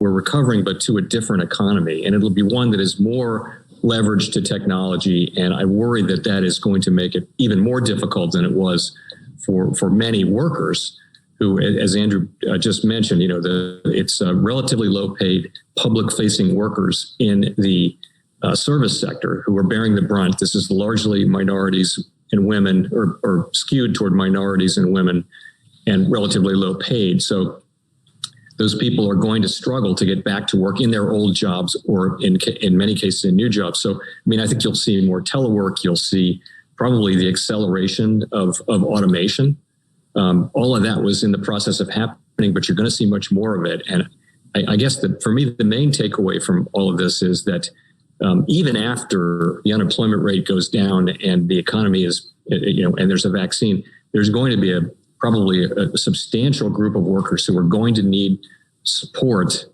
we're recovering, but to a different economy. And it'll be one that is more leveraged to technology. And I worry that that is going to make it even more difficult than it was for many workers who, as Andrew just mentioned, it's relatively low paid public facing workers in the service sector who are bearing the brunt. This is largely minorities and women, or skewed toward minorities and women, and relatively low paid. So those people are going to struggle to get back to work in their old jobs, or in many cases in new jobs. So, I think you'll see more telework. You'll see probably the acceleration of automation. All of that was in the process of happening, but you're going to see much more of it. And I guess that for me, the main takeaway from all of this is that even after the unemployment rate goes down and the economy is, and there's a vaccine, there's going to be probably a substantial group of workers who are going to need support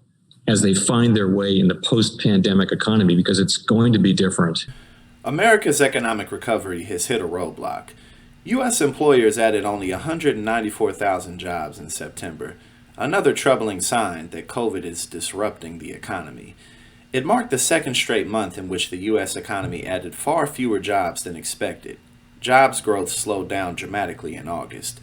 as they find their way in the post-pandemic economy, because it's going to be different. America's economic recovery has hit a roadblock. U.S. employers added only 194,000 jobs in September, another troubling sign that COVID is disrupting the economy. It marked the second straight month in which the U.S. economy added far fewer jobs than expected. Jobs growth slowed down dramatically in August.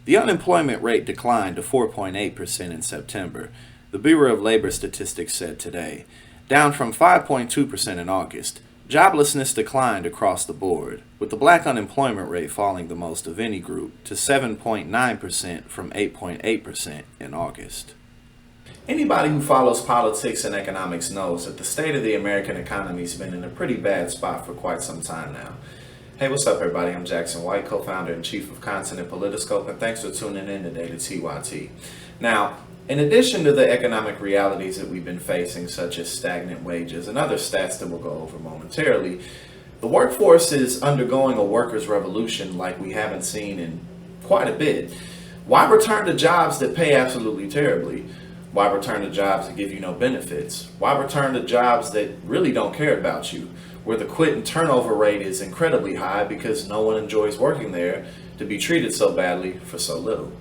The unemployment rate declined to 4.8% in September, the Bureau of Labor Statistics said today, down from 5.2% in August. Joblessness declined across the board, with the black unemployment rate falling the most of any group to 7.9% from 8.8% in August. Anybody who follows politics and economics knows that the state of the American economy has been in a pretty bad spot for quite some time now. Hey, what's up, everybody? I'm Jackson White, co-founder and chief of content at Politiscope, and thanks for tuning in today to TYT. Now, in addition to the economic realities that we've been facing, such as stagnant wages and other stats that we'll go over momentarily, the workforce is undergoing a workers' revolution like we haven't seen in quite a bit. Why return to jobs that pay absolutely terribly? Why return to jobs that give you no benefits? Why return to jobs that really don't care about you, where the quit and turnover rate is incredibly high because no one enjoys working there, to be treated so badly for so little?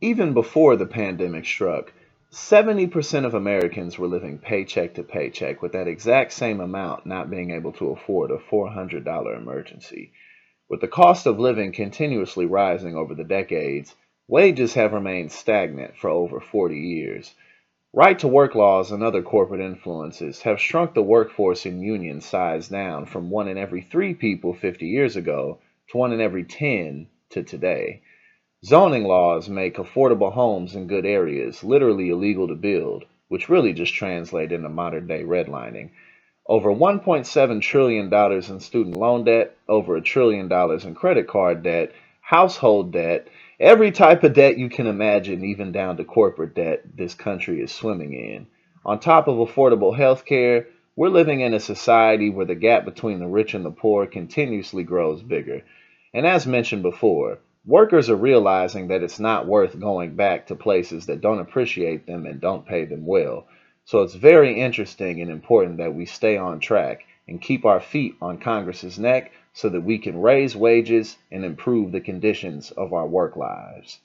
Even before the pandemic struck, 70% of Americans were living paycheck to paycheck, with that exact same amount not being able to afford a $400 emergency. With the cost of living continuously rising over the decades, wages have remained stagnant for over 40 years. Right-to-work laws and other corporate influences have shrunk the workforce in union size down from 1 in every 3 people 50 years ago to 1 in every 10 to today. Zoning laws make affordable homes in good areas literally illegal to build, which really just translate into modern-day redlining. Over $1.7 trillion in student loan debt, over $1 trillion in credit card debt, household debt, every type of debt you can imagine, even down to corporate debt, this country is swimming in. On top of affordable health care, we're living in a society where the gap between the rich and the poor continuously grows bigger. And as mentioned before, workers are realizing that it's not worth going back to places that don't appreciate them and don't pay them well. So it's very interesting and important that we stay on track and keep our feet on Congress's neck so that we can raise wages and improve the conditions of our work lives.